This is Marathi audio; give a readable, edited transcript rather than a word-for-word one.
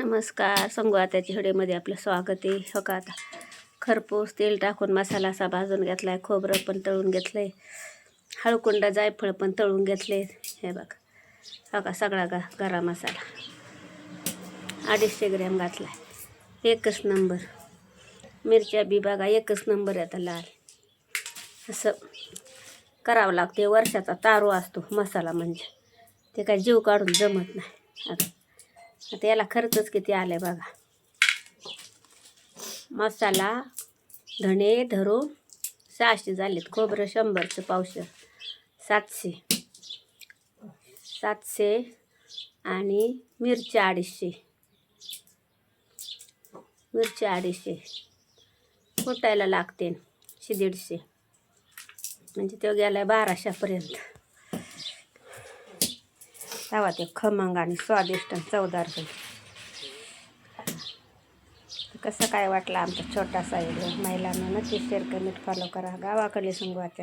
नमस्कार. संगू आत्याच्या व्हिडिओमध्ये आपलं स्वागत आहे. हो का, आता खरपूस तेल टाकून मसाला असा भाजून घेतला आहे. खोबरं पण तळून घेतलं आहे. हळकुंड जायफळ पण तळून घेतले. हे बघा, हो का, सगळा गरम मसाला 250 ग्रॅम घातला आहे. एकच नंबर. मिरच्या बी बघा एकच नंबर आहे. आता लाल असं करावं लागते. वर्षाचा तारू असतो मसाला म्हणजे, ते काय जीव काढून जमत नाही. आता याला खर्चच किती आले बघा. मसाला धणे धरून 600 झालेत. खोबरं 100चं पावशेर 700 आणि मिरच्या 250 कुटायला लागते 150 म्हणजे तो गेला 1200पर्यंत. तवा ते खमंग आणि स्वादिष्ट आणि चवदार होईल. कसं काय वाटलं आमचा छोटासा व्हिडिओ? महिलांना नक्की शेअर कमेंट फॉलो करा. गावाकडे संगू आत्या.